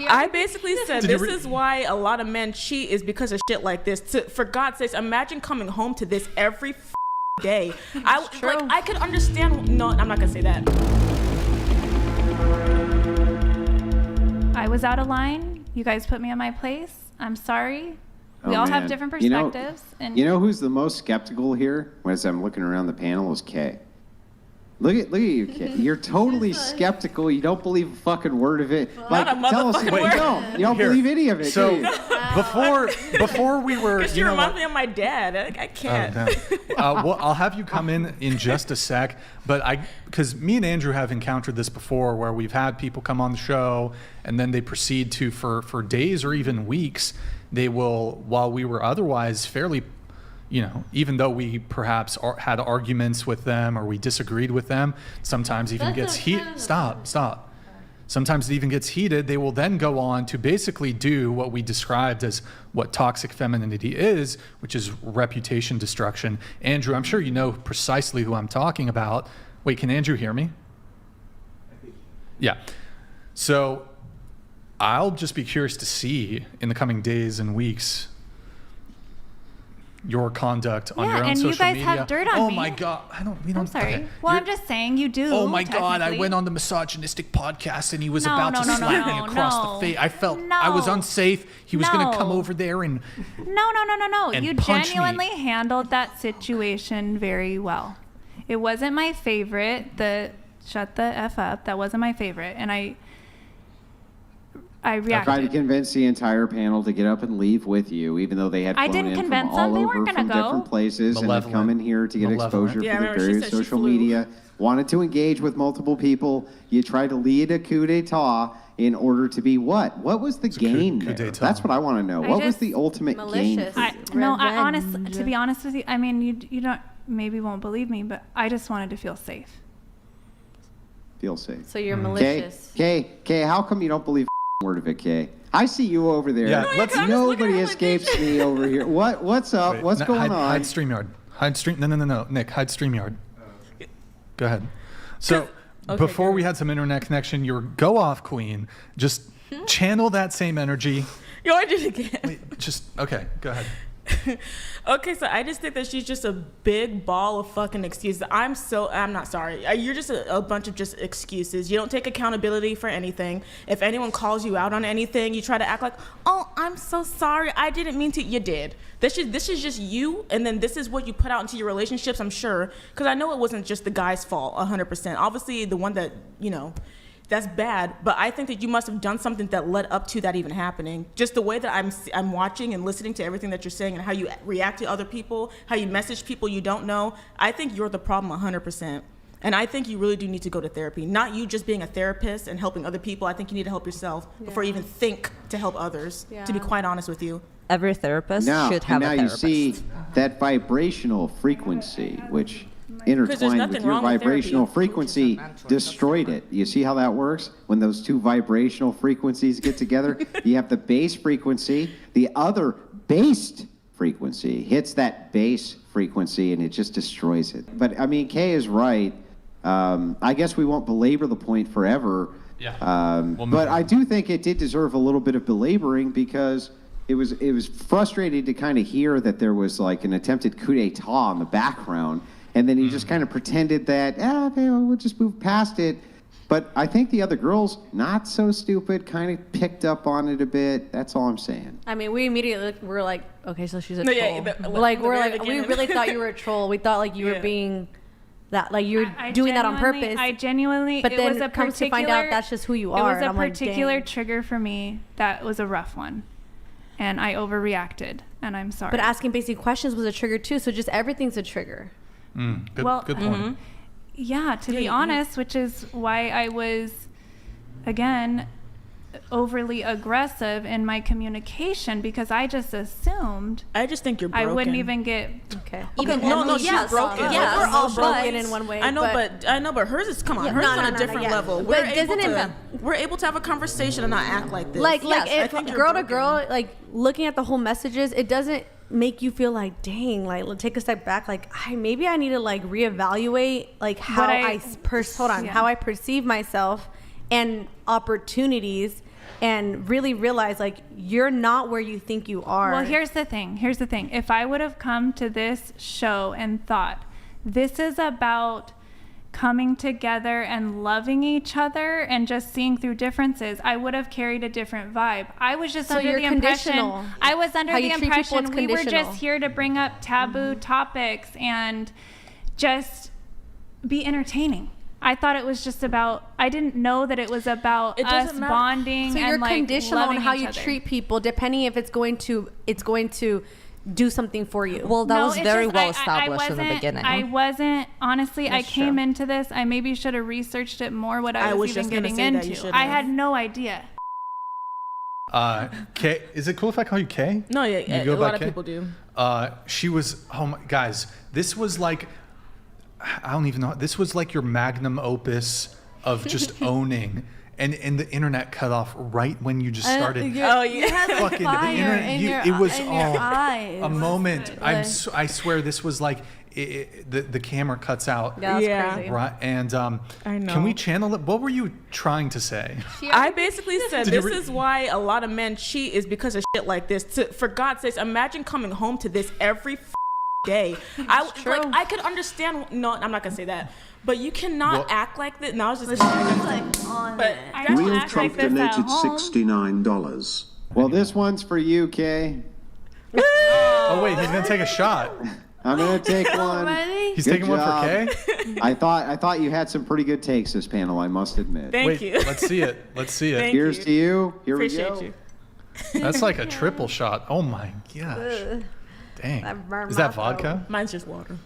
I basically said this is why a lot of men cheat is because of shit like this. For God's sakes, imagine coming home to this every day. I could understand. No, I'm not gonna say that. I was out of line. You guys put me in my place. I'm sorry. We all have different perspectives. You know who's the most skeptical here? As I'm looking around the panel, is Kay. Look at you, Kay. You're totally skeptical. You don't believe a fucking word of it. Not a motherfucking word. You don't believe any of it. So before we were, you remind me of my dad. I can't. Well, I'll have you come in just a sec. But because me and Andrew have encountered this before, where we've had people come on the show and then they proceed to for days or even weeks. They will, while we were otherwise fairly, even though we perhaps had arguments with them or we disagreed with them, sometimes even gets heated. Stop. Sometimes it even gets heated. They will then go on to basically do what we described as what toxic femininity is, which is reputation destruction. Andrew, I'm sure you know precisely who I'm talking about. Wait, can Andrew hear me? Yeah. So I'll just be curious to see in the coming days and weeks your conduct on your own social media. Yeah, and you guys have dirt on me. Oh my God. I'm sorry. Okay. Well, I'm just saying you do. Oh my God. I went on the misogynistic podcast and he was about to slap me across the face. I felt I was unsafe. He was going to come over there and No. And you punch genuinely me. handled that situation very well. It wasn't my favorite. Shut the F up. That wasn't my favorite. And I reacted. I tried to convince the entire panel to get up and leave with you, even though they had flown in from all over from different places and had come in here to get exposure for the various social media, wanted to engage with multiple people. You tried to lead a coup d'etat in order to be what? What was the gain there? That's what I want to know. What was the ultimate gain? To be honest with you, I mean, you don't maybe won't believe me, but I just wanted to feel safe. Feel safe. So you're malicious. Kay, how come you don't believe word of it, Kay? I see you over there. Yeah, nobody escapes me over here. What's up? Wait, what's going on? Hide StreamYard. No. Nick, hide StreamYard. Go ahead. So before we had some internet connection, you were go off queen. Just channel that same energy. You want to do it again? Wait, okay, go ahead. Okay, so I just think that she's just a big ball of fucking excuses. I'm not sorry. You're just a bunch of just excuses. You don't take accountability for anything. If anyone calls you out on anything, you try to act like, oh, I'm so sorry. I didn't mean to. You did. This is just you, and then this is what you put out into your relationships, I'm sure. Because I know it wasn't just the guy's fault, 100%. Obviously, the one that, that's bad, but I think that you must have done something that led up to that even happening. Just the way that I'm watching and listening to everything that you're saying and how you react to other people, how you message people you don't know, I think you're the problem 100%. And I think you really do need to go to therapy. Not you just being a therapist and helping other people. I think you need to help yourself before you even think to help others, to be quite honest with you. Every therapist should have a therapist. Now you see that vibrational frequency, which intertwined with your vibrational frequency, destroyed it. You see how that works? When those two vibrational frequencies get together, you have the base frequency, the other based frequency hits that base frequency and it just destroys it. But I mean, Kay is right. I guess we won't belabor the point forever. Yeah. But I do think it did deserve a little bit of belaboring because it was frustrating to kind of hear that there was like an attempted coup d'etat in the background. And then he just kind of pretended that, we'll just move past it. But I think the other girls, not so stupid, kind of picked up on it a bit. That's all I'm saying. I mean, we immediately were like, okay, so she's a troll. We really thought you were a troll. We thought like you were being that, like you're doing that on purpose. I genuinely, but then it comes to find out that's just who you are. It was a particular trigger for me that was a rough one. And I overreacted, and I'm sorry. But asking basic questions was a trigger too, so just everything's a trigger. Good point. Mm-hmm. Yeah, to be honest, which is why I was, again, overly aggressive in my communication because I just assumed. I just think you're broken. I wouldn't even get. Okay. Even she's broken. Yeah, we're all broken in one way. I know, but hers is hers is on a different level. We're able to have a conversation and not act like this. Like girl to girl, like looking at the whole messages, it doesn't make you feel like, dang, like take a step back, like maybe I need to like reevaluate like how I perceive myself and opportunities and really realize like you're not where you think you are. Well, here's the thing. If I would have come to this show and thought this is about coming together and loving each other and just seeing through differences, I would have carried a different vibe. I was just under the impression we were just here to bring up taboo topics and just be entertaining. I thought it was just about, I didn't know that it was about us bonding. So and you're like conditional on how you other. treat people, depending if it's going to do something for you. Well, that was very well established I in the beginning. I wasn't, honestly, That's I came true. into this, I maybe should have researched it more, what I was even just gonna getting say that you into. should I have. had no idea. Kay, is it cool if I call you Kay? No, yeah, You a go by lot of Kay? people do. She was, oh my, guys, this was like, I don't even know, this was like your magnum opus of just owning. And the internet cut off right when you just started. Oh, yeah. Fucking the internet, it was all a moment. I swear this was like the camera cuts out. Yeah, that's Yeah. crazy. Right, and I know. can we channel it? What were you trying to say? I basically said Did you this is why a lot of men cheat is because of shit like this. For God's sakes, imagine coming home to this every day. I could understand. No, I'm not gonna say that. But you cannot act like this. No, I was just. But I don't Real act like Trump this at donated home. $69. Well, this one's for you, Kay. Oh wait, he's gonna take a shot. I'm gonna take one. He's Good taking one for job. Kay. I thought you had some pretty good takes this panel, I must admit. Thank Wait, you. let's see it. Let's see it. Thank Here's you. to you. Here Appreciate we go. you. That's like a triple shot. Oh my gosh. Dang. That burned Is my that vodka? Mine's just water.